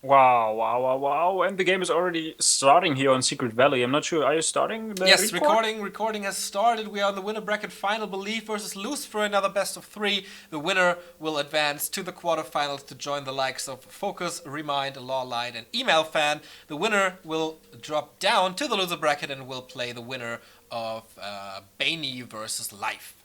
Wow, wow, wow, wow. And the game is already starting here on Secret Valley. I'm not sure. Are you starting the Yes, record? recording has started. We are in the winner bracket final. Belief versus Lucifer, another best of three. The winner will advance to the quarterfinals to join the likes of Focus, Remind, Lawlight, and Email Fan. The winner will drop down to the loser bracket and will play the winner of Baney versus Life.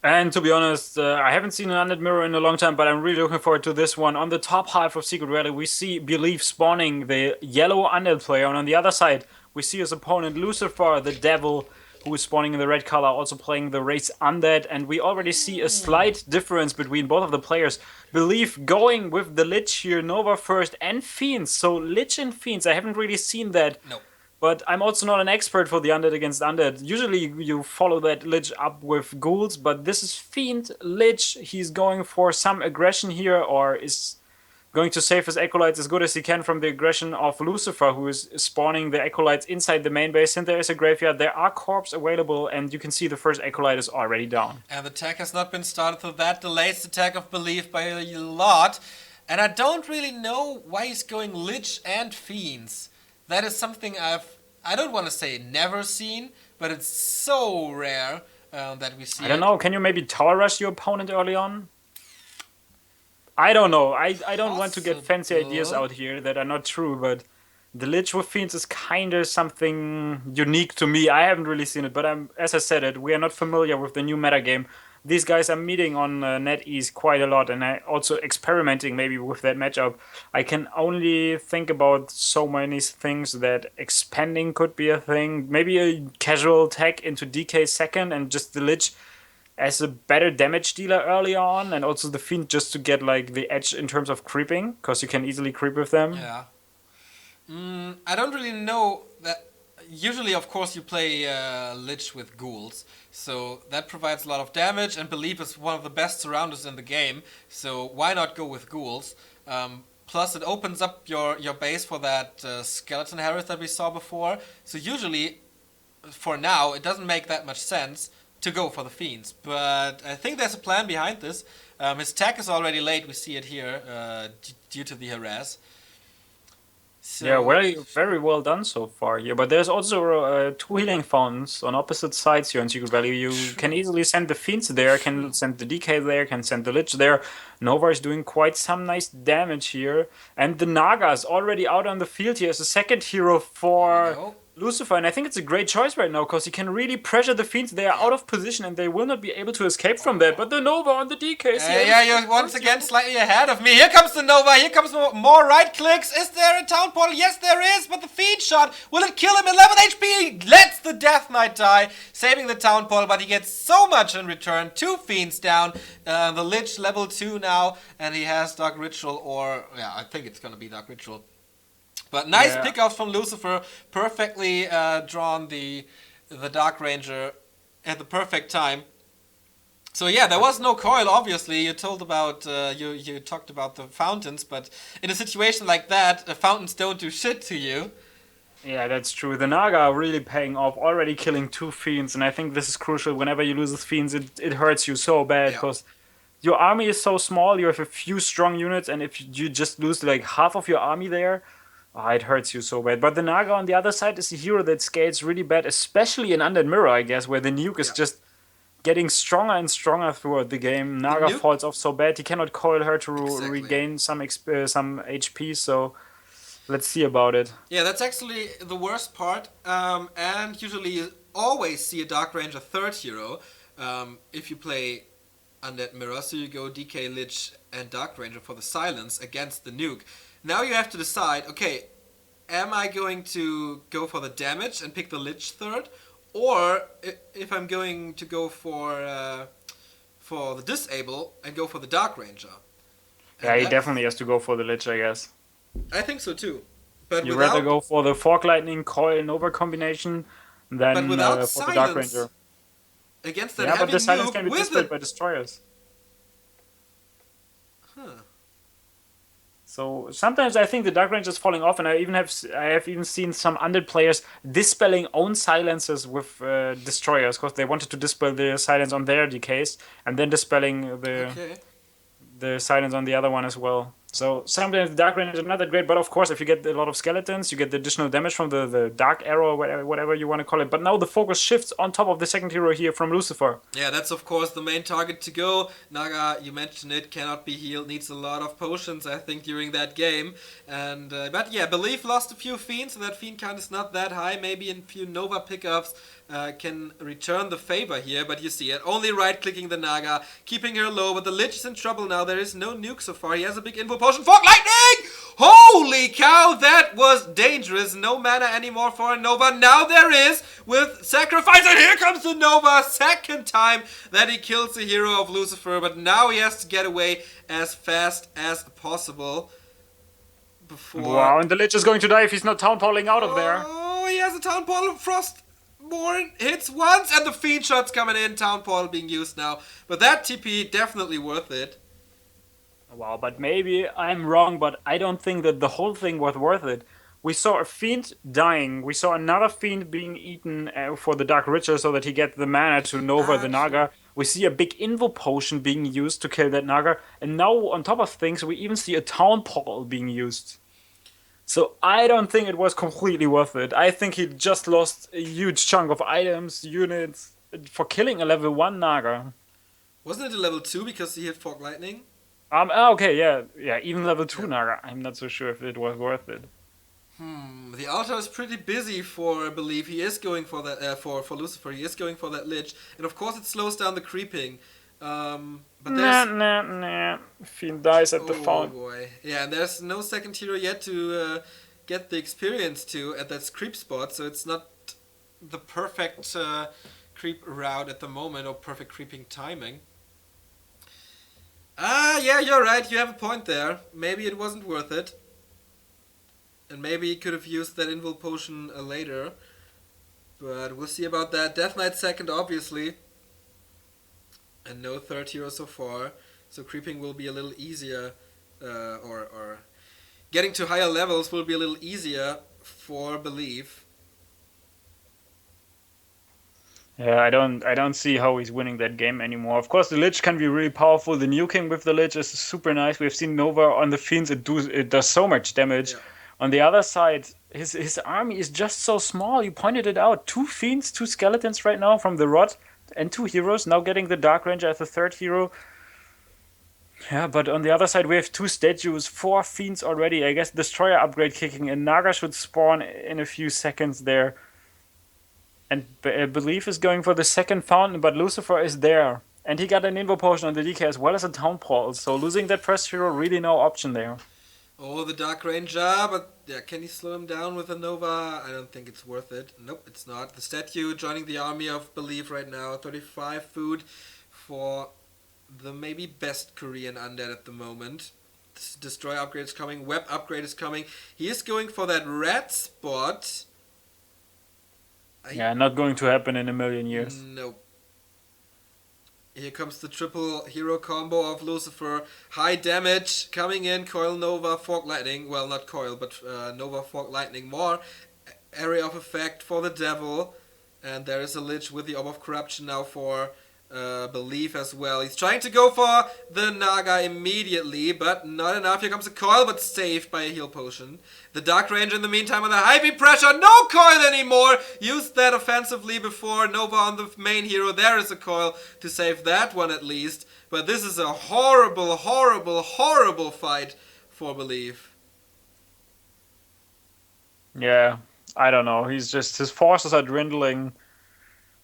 And to be honest, I haven't seen an Undead Mirror in a long time, but I'm really looking forward to this one. On the top half of Secret Valley, we see Belief spawning the yellow Undead player, and on the other side, we see his opponent Lucifer, the devil, who is spawning in the red color, also playing the race Undead. And we already see a slight difference between both of the players. Belief going with the Lich here, Nova first, and Fiends. So Lich and Fiends, I haven't really seen that. No. But I'm also not an expert for the undead against undead. Usually you follow that Lich up with ghouls, but this is Fiend Lich. He's going for some aggression here, or is going to save his acolytes as good as he can from the aggression of Lucifer, who is spawning the acolytes inside the main base. Since there is a graveyard, there are corpses available, and you can see the first acolyte is already down. And the attack has not been started, so that delays the attack of Belief by a lot. And I don't really know why he's going Lich and Fiends. That is something I don't want to say never seen, but it's so rare that we see I don't it. know. Can you maybe tower rush your opponent early on? I don't know. I don't want to get fancy ideas Possible. out here that are not true, but the Lich with Fiends is kind of something unique to me. I haven't really seen it, but as I said it, we are not familiar with the new metagame. These guys are meeting on NetEase quite a lot, and I also experimenting maybe with that matchup. I can only think about so many things that expanding could be a thing. Maybe a casual tech into DK second, and just the Lich as a better damage dealer early on, and also the Fiend just to get like the edge in terms of creeping, because you can easily creep with them. Yeah. I don't really know that. Usually, of course, you play Lich with ghouls, so that provides a lot of damage, and Belief is one of the best surrounders in the game, so why not go with ghouls? Plus, it opens up your base for that skeleton Harris that we saw before, so usually, for now, it doesn't make that much sense to go for the Fiends, but I think there's a plan behind this. His tech is already late, we see it here, due to the harass. Yeah, So, very very well done so far here. But there's also two healing fountains on opposite sides here in Secret Valley. You can true, easily send the Fiends there, can true. send the DK there, can send the Lich there. Nova is doing quite some nice damage here. And the Naga is already out on the field here as a second hero Here we for go. Lucifer. And I think it's a great choice right now because he can really pressure the Fiends. They are Yeah. out of position and they will not be able to escape from that. Oh. But the Nova on the DK, is he able Yeah, to you're once reverse again you? slightly ahead of me. Here comes the Nova. Here comes more right clicks. Is there a town portal? Yes, there is. But the feed shot, will it kill him? 11 HP. Lets the Death Knight die, saving the town portal. But he gets so much in return. Two fiends down. The Lich level 2 now, and he has Dark Ritual, or yeah, I think it's gonna be Dark Ritual. But nice Yeah. pickups from Lucifer. Perfectly drawn the Dark Ranger at the perfect time. So yeah, there was no coil. Obviously, you told about you talked about the fountains, but in a situation like that, fountains don't do shit to you. Yeah, that's true. The Naga are really paying off, already killing two fiends, and I think this is crucial. Whenever you lose with fiends, it hurts you so bad Yeah. because your army is so small. You have a few strong units, and if you just lose like half of your army there, it hurts you so bad. But the Naga on the other side is a hero that scales really bad, especially in Undead Mirror, I guess, where the nuke is Yeah. just getting stronger and stronger throughout the game. The Naga nuke. falls off so bad he cannot coil her to Exactly. regain some HP. So let's see about it. Yeah, that's actually the worst part. And usually you always see a Dark Ranger third hero if you play Undead Mirror. So you go DK Lich and Dark Ranger for the silence against the nuke. Now you have to decide, okay, am I going to go for the damage and pick the Lich third? Or if I'm going to go for the disable and go for the Dark Ranger. Yeah, And he that's, definitely has to go for the Lich, I guess. I think so too. But You rather without go for the Fork Lightning Coil Nova combination but than without for the Dark silence Ranger. against that Yeah, but heavy the silence nuke can be with dispelled it. by destroyers. Huh. So sometimes I think the Dark Ranger is falling off, and I have even seen some undead players dispelling own silences with destroyers because they wanted to dispel the silence on their DKs and then dispelling Okay. the silence on the other one as well. So sometimes the Dark Range is not that great, but of course, if you get a lot of skeletons, you get the additional damage from the Dark Arrow, whatever you want to call it. But now the focus shifts on top of the second hero here from Lucifer. Yeah, that's of course the main target to go. Naga, you mentioned it, cannot be healed, needs a lot of potions, I think, during that game. And but yeah, Belief lost a few fiends, so that fiend count is not that high. Maybe in a few Nova pickups can return the favor here, but you see it. Only right-clicking the Naga, keeping her low, but the Lich is in trouble now. There is no nuke so far. He has a big info potion. Fog Lightning! Holy cow, that was dangerous. No mana anymore for a Nova. Now there is with Sacrifice, and here comes the Nova. Second time that he kills the hero of Lucifer, but now he has to get away as fast as possible. Wow, and the Lich is going to die if he's not town-polling out of there. Oh, he has a Town Portal. Frostborn hits once, and the Fiend shot's coming in. Town Portal being used now. But that TP, definitely worth it. Wow, but maybe I'm wrong, but I don't think that the whole thing was worth it. We saw a fiend dying. We saw another fiend being eaten for the Dark Richer so that he gets the mana to Nova the Naga. We see a big Invo potion being used to kill that Naga. And now, on top of things, we even see a Town Portal being used. So I don't think it was completely worth it. I think he just lost a huge chunk of items, units, for killing a level 1 Naga. Wasn't it a level 2 because he hit Fog Lightning? Okay, yeah, even level 2 Naga. I'm not so sure if it was worth it. The altar is pretty busy for Belief. He is going for that for Lucifer. He is going for that Lich, and of course it slows down the creeping. But there's Nah. Fiend dies at the fountain. Oh boy, yeah, and there's no second hero yet to get the experience to at that creep spot, so it's not the perfect creep route at the moment or perfect creeping timing. Yeah, you're right. You have a point there. Maybe it wasn't worth it. And maybe he could have used that Invul potion later. But we'll see about that. Death Knight second, obviously. And no third hero so far. So creeping will be a little easier. Or getting to higher levels will be a little easier for Belief. Yeah, I don't see how he's winning that game anymore. Of course, the Lich can be really powerful. The nuking with the Lich is super nice. We've seen Nova on the Fiends. It does so much damage. Yeah. On the other side, his army is just so small. You pointed it out. 2 Fiends, 2 Skeletons right now from the Rod, and 2 heroes. Now getting the Dark Ranger as the third hero. Yeah, but on the other side, we have 2 statues, 4 Fiends already. I guess Destroyer upgrade kicking, and Naga should spawn in a few seconds there. And Belief is going for the second fountain, but Lucifer is there. And he got an Invo potion on the DK as well as a Town Portal. So losing that first hero, really no option there. Oh, the Dark Ranger, but yeah, can he slow him down with a Nova? I don't think it's worth it. Nope, it's not. The statue joining the army of Belief right now. 35 food for the maybe best Korean undead at the moment. Destroy upgrade is coming. Web upgrade is coming. He is going for that red spot. Yeah, not going to happen in a million years. Nope. Here comes the triple hero combo of Lucifer. High damage coming in. Coil Nova, Fog Lightning. Well, not Coil, but Nova, Fog Lightning. More area of effect for the Devil. And there is a Lich with the Orb of Corruption now for Belief as well. He's trying to go for the Naga immediately, but not enough. Here comes a Coil, but saved by a heal potion. The Dark Ranger in the meantime with a high beat pressure. No Coil anymore! Used that offensively before. Nova on the main hero. There is a Coil to save that one at least. But this is a horrible, horrible, horrible fight for Belief. Yeah, I don't know. His forces are dwindling.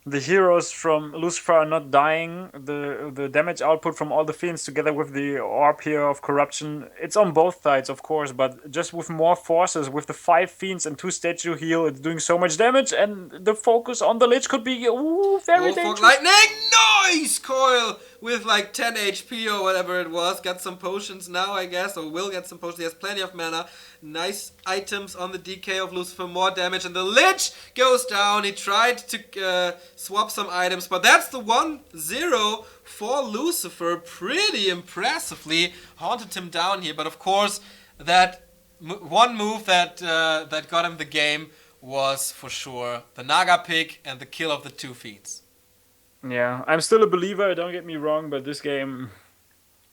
The heroes from Lucifer are not dying. The damage output from all the fiends together with the orb here of corruption, it's on both sides, of course, but just with more forces, with the 5 fiends and 2 statue heal, it's doing so much damage, and the focus on the Lich could be very dangerous. Fog Lightning! Nice Coil! With like 10 HP or whatever it was. Got some potions now, I guess, or will get some potions. He has plenty of mana. Nice items on the DK of Lucifer, more damage, and the Lich goes down. He tried to swap some items, but that's the 1-0 for Lucifer. Pretty impressively haunted him down here, but of course, that one move that got him the game was for sure the Naga pick and the kill of the 2 fiends. Yeah, I'm still a believer, don't get me wrong, but this game,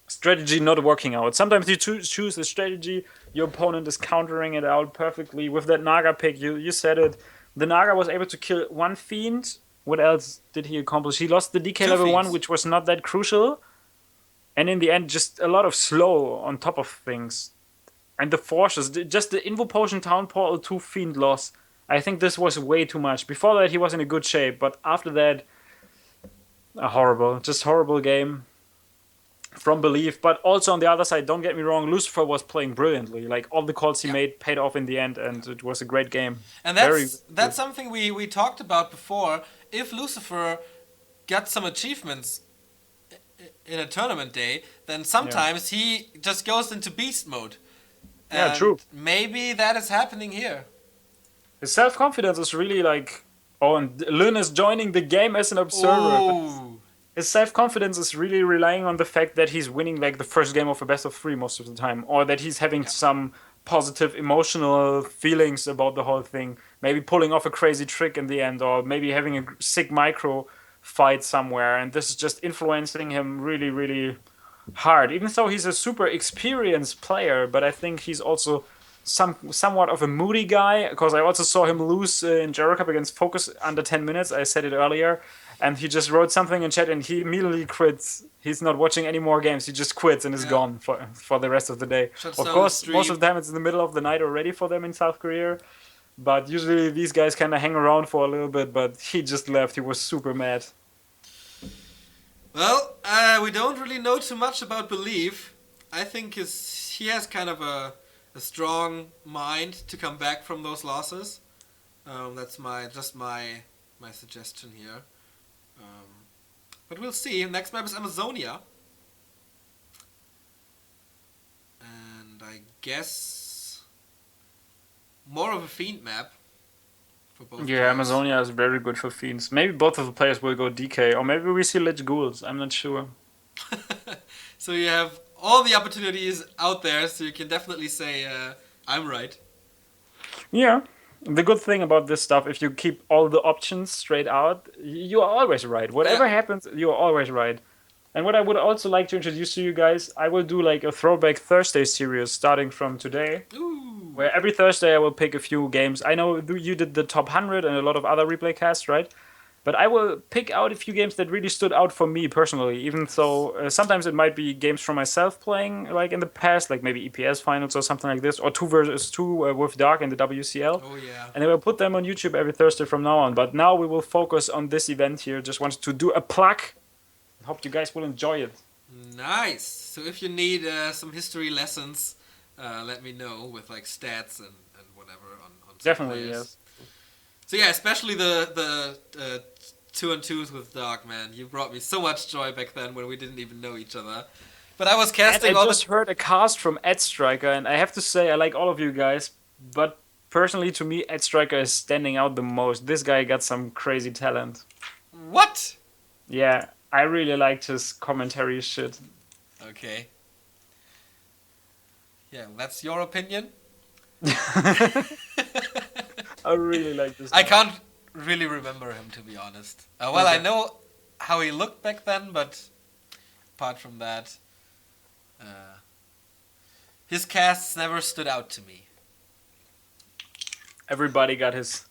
strategy not working out. Sometimes you choose a strategy, your opponent is countering it out perfectly. With that Naga pick, you said it. The Naga was able to kill one Fiend. What else did he accomplish? He lost the DK Two level 1, fiends. which was not that crucial. And in the end, just a lot of slow on top of things. And the forces, just the Invo Potion Town Portal 2 Fiend loss. I think this was way too much. Before that, he was in a good shape, but after that, just horrible game from Belief. But also on the other side, don't get me wrong, Lucifer was playing brilliantly. Like all the calls he made paid off in the end, and it was a great game. And that's something we talked about before. If Lucifer got some achievements in a tournament day, then sometimes he just goes into beast mode. And true. Maybe that is happening here. His self-confidence is really like... Oh, and Lynn is joining the game as an observer. Ooh. His self-confidence is really relying on the fact that he's winning like the first game of a best of 3 most of the time. Or that he's having some positive emotional feelings about the whole thing. Maybe pulling off a crazy trick in the end. Or maybe having a sick micro fight somewhere. And this is just influencing him really, really hard. Even though he's a super experienced player. But I think he's also... somewhat of a moody guy, because I also saw him lose in Jero Cup against Focus under 10 minutes. I said it earlier, and he just wrote something in chat, and he immediately quits. He's not watching any more games. He just quits and is gone for the rest of the day. Of course, most of the time it's in the middle of the night already for them in South Korea, but usually these guys kind of hang around for a little bit. But he just left. He was super mad. Well, we don't really know too much about Belief. I think he has kind of a strong mind to come back from those losses. That's my suggestion here. But we'll see. Next map is Amazonia. And I guess more of a Fiend map for both players. Amazonia is very good for Fiends. Maybe both of the players will go DK, or maybe we see Lich Ghouls. I'm not sure. So you have all the opportunities out there, so you can definitely say, I'm right. Yeah. The good thing about this stuff, if you keep all the options straight out, you are always right. Whatever happens, you are always right. And what I would also like to introduce to you guys, I will do like a Throwback Thursday series starting from today. Ooh. Where every Thursday I will pick a few games. I know you did the top 100 and a lot of other replay casts, right? But I will pick out a few games that really stood out for me personally, even though sometimes it might be games from myself playing like in the past, like maybe EPS finals or something like this, or 2 versus 2 with Dark in the WCL. Oh, yeah. And I will put them on YouTube every Thursday from now on. But now we will focus on this event here. Just wanted to do a plug. Hope you guys will enjoy it. Nice. So if you need some history lessons, let me know with like stats and whatever on Definitely, players. Yes. So yeah, especially the 2-on-2s with Dark, man. You brought me so much joy back then when we didn't even know each other. But I was casting and I just heard a cast from Ed Striker, and I have to say I like all of you guys, but personally to me Ed Striker is standing out the most. This guy got some crazy talent. What? Yeah, I really liked his commentary shit. Okay. Yeah, that's your opinion? I really like this guy. I can't really remember him, to be honest. Well, okay. I know how he looked back then, but apart from that, his casts never stood out to me. Everybody got his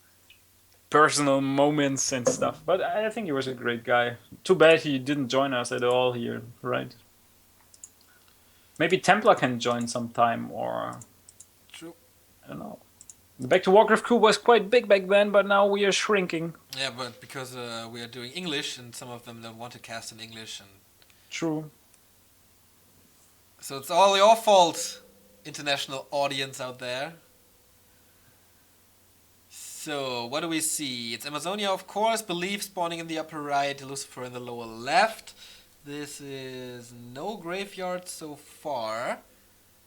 personal moments and stuff, but I think he was a great guy. Too bad he didn't join us at all here, right? Maybe Templar can join sometime, or... True. I don't know. The Back to Warcraft crew was quite big back then, but now we are shrinking. Yeah, but because we are doing English, and some of them don't want to cast in English. And True. So it's all your fault, international audience out there. So, what do we see? It's Amazonia, of course. Belief spawning in the upper right, Lucifer in the lower left. This is no graveyard so far.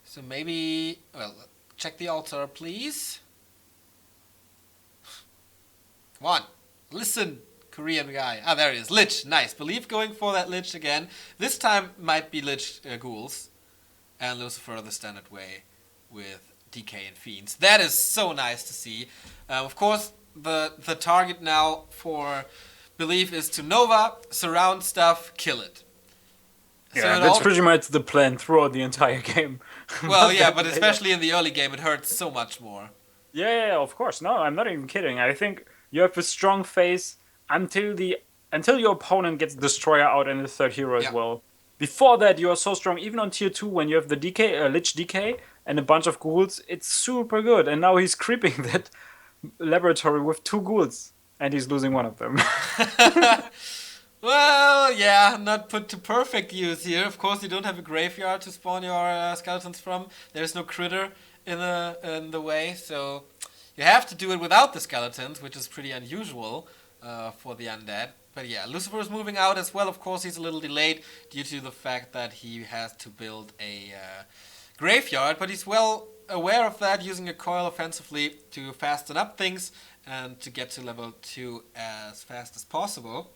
So maybe... Well, check the altar, please. Come on. Listen, Korean guy. Ah, there he is. Lich. Nice. Belief going for that Lich again. This time might be Lich Ghouls. And Lucifer the standard way with DK and Fiends. That is so nice to see. Of course, the target now for Belief is to Nova, surround stuff, kill it. So Yeah, it that's all pretty much the plan throughout the entire game. well, yeah, Then but later- especially in the early game, it hurts so much more. yeah, of course. No, I'm not even kidding. I think you have a strong phase until the until your opponent gets Destroyer out and the third hero as Yeah. well. Before that, you are so strong. Even on tier 2, when you have the DK, Lich DK, and a bunch of ghouls, it's super good. And now he's creeping that laboratory with 2 ghouls, and he's losing one of them. Well, yeah, not put to perfect use here. Of course, you don't have a graveyard to spawn your skeletons from. There's no critter in the way, so you have to do it without the skeletons, which is pretty unusual for the undead. But yeah, Lucifer is moving out as well. Of course, he's a little delayed due to the fact that he has to build a graveyard, but he's well aware of that, using a coil offensively to fasten up things and to get to level 2 as fast as possible.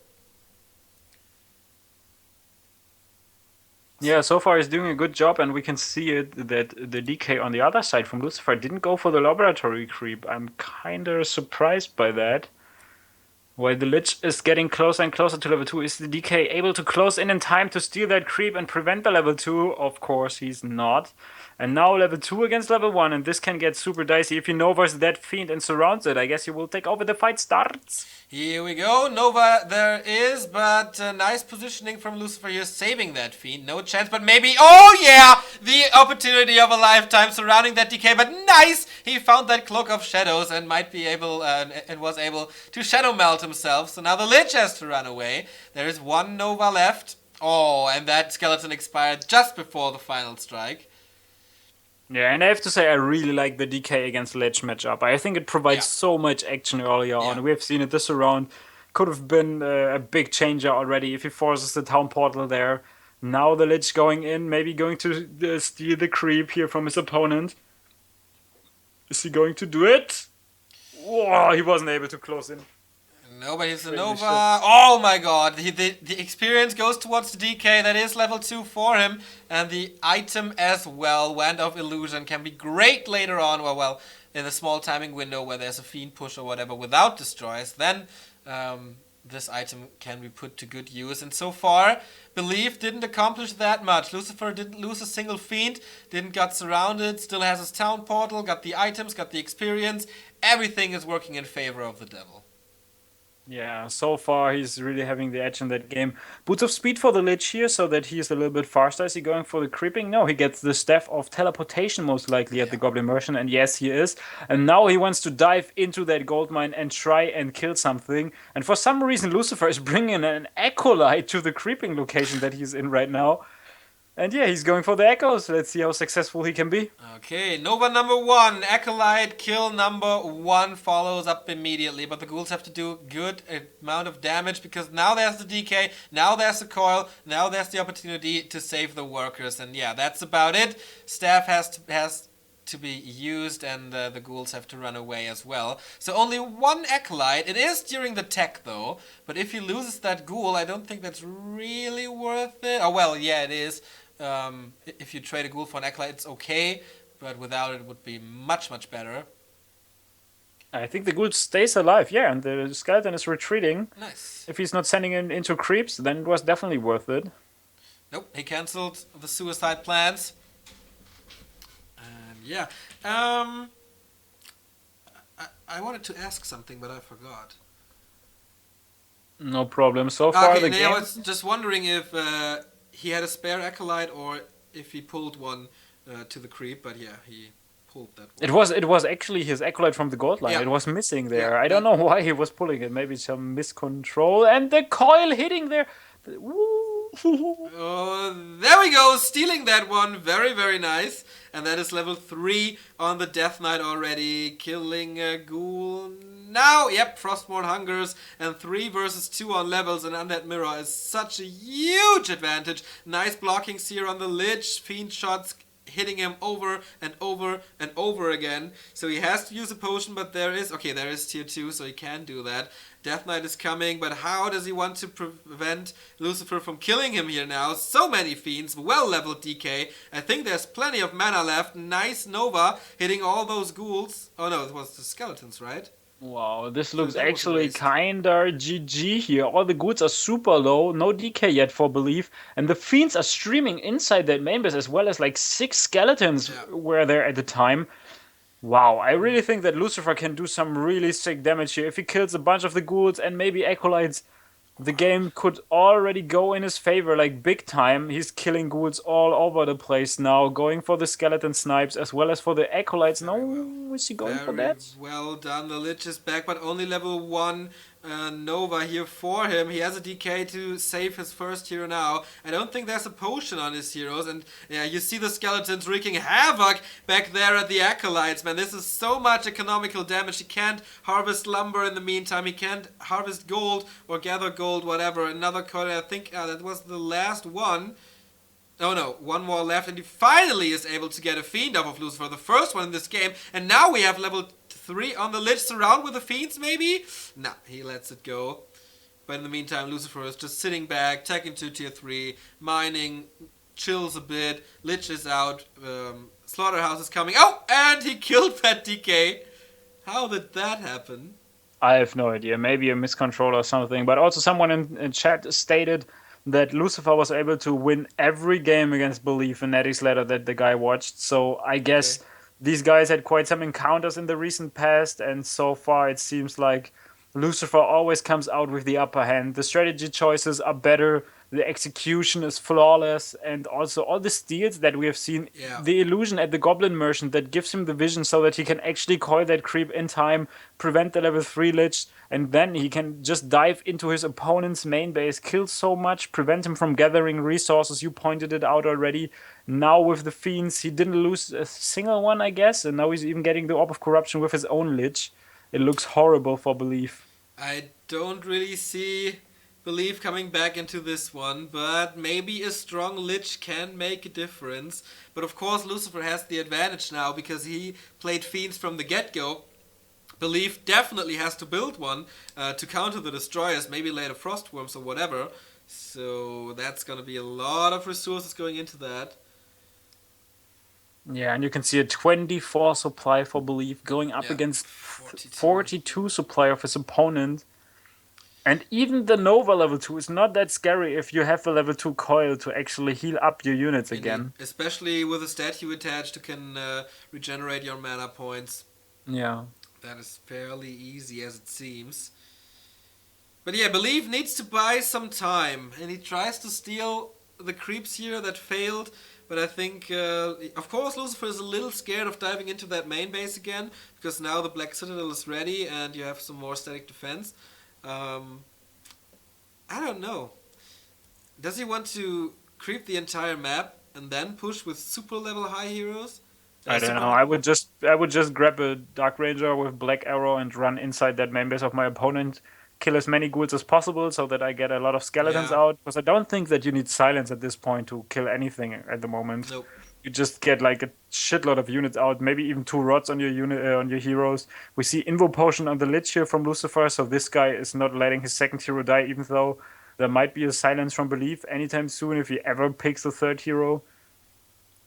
Yeah, so far he's doing a good job, and we can see it that the DK on the other side from Lucifer didn't go for the laboratory creep. I'm kinda surprised by that. While the Lich is getting closer and closer to level 2, is the DK able to close in time to steal that creep and prevent the level 2? Of course he's not. And now level 2 against level 1, and this can get super dicey. If you Nova's that fiend and surrounds it, I guess you will take over. The fight starts. Here we go, Nova there is, but nice positioning from Lucifer here, saving that fiend. No chance, but maybe, oh yeah, the opportunity of a lifetime surrounding that DK, but nice! He found that Cloak of Shadows and might be able, and was able to shadow melt himself, so now the Lich has to run away. There is one Nova left. Oh, and that skeleton expired just before the final strike. Yeah, and I have to say, I really like the DK against Lich matchup. I think it provides so much action earlier on. We have seen it this round. Could have been a big changer already if he forces the town portal there. Now the Lich going in, maybe going to steal the creep here from his opponent. Is he going to do it? Whoa, he wasn't able to close in. No, but he's a Crazy Nova. shit. Oh my god. The experience goes towards the DK. That is level 2 for him. And the item as well, Wand of Illusion, can be great later on. Well, in a small timing window where there's a fiend push or whatever without destroys. Then this item can be put to good use. And so far, Belief didn't accomplish that much. Lucifer didn't lose a single fiend. Didn't get surrounded. Still has his town portal. Got the items. Got the experience. Everything is working in favor of the devil. Yeah, so far he's really having the edge in that game. Boots of speed for the Lich here, so that he's a little bit faster. Is he going for the creeping? No, he gets the staff of teleportation most likely at the Goblin Merchant, and yes, he is. And now he wants to dive into that gold mine and try and kill something. And for some reason, Lucifer is bringing an acolyte to the creeping location that he's in right now. And yeah, he's going for the echoes. Let's see how successful he can be. Okay, Nova number 1, Acolyte, kill number 1 follows up immediately, but the ghouls have to do good amount of damage because now there's the DK, now there's the coil, now there's the opportunity to save the workers, and yeah, that's about it. Staff has to be used, and the ghouls have to run away as well. So only 1 Acolyte. It is during the tech though, but if he loses that ghoul, I don't think that's really worth it. Oh well, yeah, it is. If you trade a ghoul for an acolyte, it's okay, but without it would be much, much better. I think the ghoul stays alive, yeah, and the skeleton is retreating. Nice. If he's not sending in into creeps, then it was definitely worth it. Nope, he cancelled the suicide plans. And yeah, I wanted to ask something, but I forgot. No problem. So far, the game. I was just wondering if he had a spare acolyte or if he pulled one to the creep, but yeah, he pulled that one. It was actually his acolyte from the gold line. Yeah. It was missing there. Yeah. I don't know why he was pulling it. Maybe some miscontrol. And the coil hitting there. Woo. Oh, there we go, stealing that one. Very, very nice. And that is level 3 on the Death Knight already. Killing a ghoul now. Yep, Frostmourne Hungers. And 3 versus 2 on levels. And Undead Mirror is such a huge advantage. Nice blockings here on the Lich. Fiend shots hitting him over and over and over again. So he has to use a potion, but there is tier 2, so he can do that. Death Knight is coming, but how does he want to prevent Lucifer from killing him here now? So many fiends, well-leveled DK. I think there's plenty of mana left. Nice Nova hitting all those ghouls. Oh no, it was the skeletons, right? Wow, this So looks that was a actually waste. kinda GG here. All the goods are super low, no DK yet for Belief, and the fiends are streaming inside that main base as well as like 6 skeletons Yeah. were there at the time. Wow, I really think that Lucifer can do some really sick damage here. If he kills a bunch of the ghouls and maybe acolytes, the game could already go in his favor, like big time. He's killing ghouls all over the place now, going for the skeleton snipes as well as for the acolytes. Very well. No, is he going for Very that? well done. The Lich is back, but only level 1 Nova here for him. He has a DK to save his first hero now. I don't think there's a potion on his heroes. And yeah, you see the skeletons wreaking havoc back there at the Acolytes, man. This is so much economical damage. He can't harvest lumber in the meantime. He can't harvest gold or gather gold, whatever. Another card, I think that was the last one. Oh no, one more left, and he finally is able to get a Fiend off of Lucifer, the first one in this game. And now we have level 3 on the Lich. Surround with the Fiends, maybe? Nah, he lets it go. But in the meantime, Lucifer is just sitting back, taking to tier 3, mining, chills a bit. Lich is out, Slaughterhouse is coming. Oh, and he killed that DK. How did that happen? I have no idea. Maybe a miscontrol or something. But also, someone in chat stated that Lucifer was able to win every game against Belief in Eddie's letter that the guy watched. So I Okay. guess these guys had quite some encounters in the recent past, and so far it seems like Lucifer always comes out with the upper hand. The strategy choices are better, the execution is flawless, and also all the steals that we have seen, Yeah. the illusion at the Goblin Merchant that gives him the vision so that he can actually coil that creep in time, prevent the level 3 Lich, and then he can just dive into his opponent's main base, kill so much, prevent him from gathering resources. You pointed it out already. Now with the Fiends, he didn't lose a single one, I guess, and now he's even getting the Orb of Corruption with his own Lich. It looks horrible for Belief. I don't really see Belief coming back into this one, but maybe a strong Lich can make a difference. But of course, Lucifer has the advantage now because he played Fiends from the get-go. Belief definitely has to build one to counter the Destroyers, maybe later Frostworms or whatever. So that's going to be a lot of resources going into that. Yeah, and you can see a 24 supply for Belief going up Yeah, against 42. 42 supply of his opponent. And even the Nova level 2 is not that scary if you have a level 2 coil to actually heal up your units Indeed. again. Especially with a statue attached who can regenerate your mana points. Yeah. That is fairly easy as it seems. But yeah, Belief needs to buy some time. And he tries to steal the creeps here that failed. But I think, of course, Lucifer is a little scared of diving into that main base again. Because now the Black Citadel is ready and you have some more static defense. I don't know. Does he want to creep the entire map and then push with super level high heroes? I don't know. I would just grab a Dark Ranger with Black Arrow and run inside that main base of my opponent, kill as many ghouls as possible so that I get a lot of skeletons Yeah. out. Because I don't think that you need silence at this point to kill anything at the moment. Nope. You just get like a shitload of units out, maybe even 2 rods on your unit on your heroes. We see Invo Potion on the Lich here from Lucifer, so this guy is not letting his second hero die, even though there might be a silence from Belief anytime soon if he ever picks the third hero.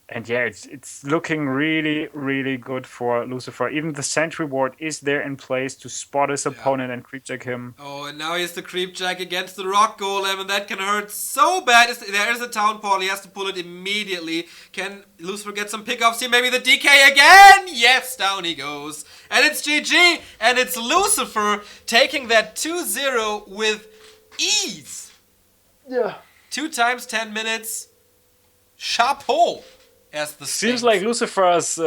And yeah, it's looking really, really good for Lucifer. Even the Sentry Ward is there in place to spot his opponent and creepjack him. Oh, and now he has the creepjack against the rock golem, and that can hurt so bad. There is a town portal. He has to pull it immediately. Can Lucifer get some pickoffs here? Maybe the DK again? Yes, down he goes. And it's GG, and it's Lucifer taking that 2-0 with ease. Yeah. 2 times 10 minutes. Chapeau. As the Seems Sphinx. like Lucifer's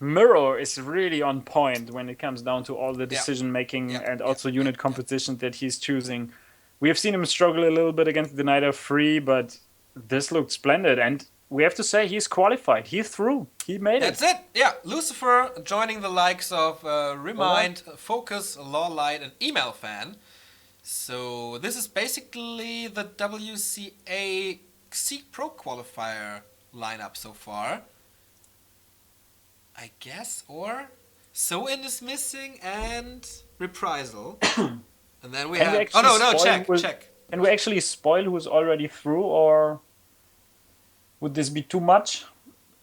mirror is really on point when it comes down to all the decision making and also unit composition that he's choosing. We have seen him struggle a little bit against the Knight of 3, but this looked splendid. And we have to say he's qualified. He's through. He made it. That's it. Yeah, Lucifer joining the likes of Remind, Focus, Lawlight, and Email Fan. So this is basically the WCA Seek Pro qualifier lineup so far, I guess. Or So-In is missing and Reprisal. And then we have... Oh, no, check. Can we actually spoil who's already through, or would this be too much?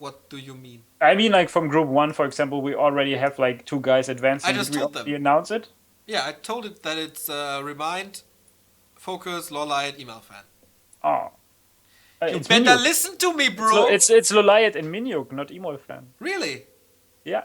What do you mean? I mean, like from Group 1, for example, we already have like 2 guys advancing. I just Did we told already them. announce it? Yeah, I told it that it's Remind, Focus, Lolite, Email Fan. Oh. You It's better Minyuk. listen to me, bro. It's Loliot and Minyuk, not Emolfan. Really? Yeah.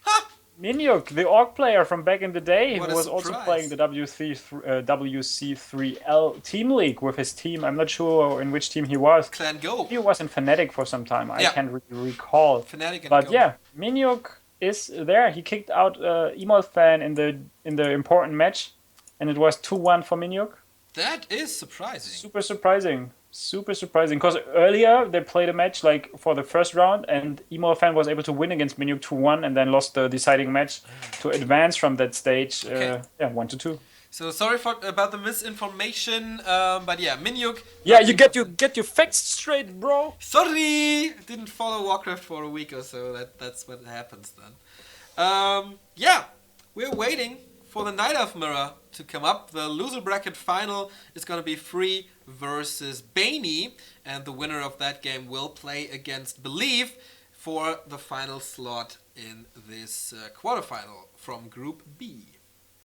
Ha! Minyuk, the Orc player from back in the day, What who a was also surprise. playing the WC3L team league with his team. I'm not sure in which team he was. Clan Go. He was in Fnatic for some time. I Yeah. can't really recall. Fnatic and But Go. yeah, Minyuk is there. He kicked out Emolfan in the important match, and it was 2-1 for Minyuk. That is surprising. Super surprising. Super surprising. Because earlier they played a match like for the first round, and Emolfan was able to win against Minyuk 2-1, and then lost the deciding match to advance from that stage. Okay. 1-2. So sorry about the misinformation, but yeah, Minyuk. Yeah, you get your facts straight, bro. Sorry, didn't follow Warcraft for a week or so. That's what happens then. Yeah, we're waiting for the Night Elf Mirror to come up. The loser bracket final is going to be Free versus Baney, and the winner of that game will play against Believe for the final slot in this quarterfinal from Group B.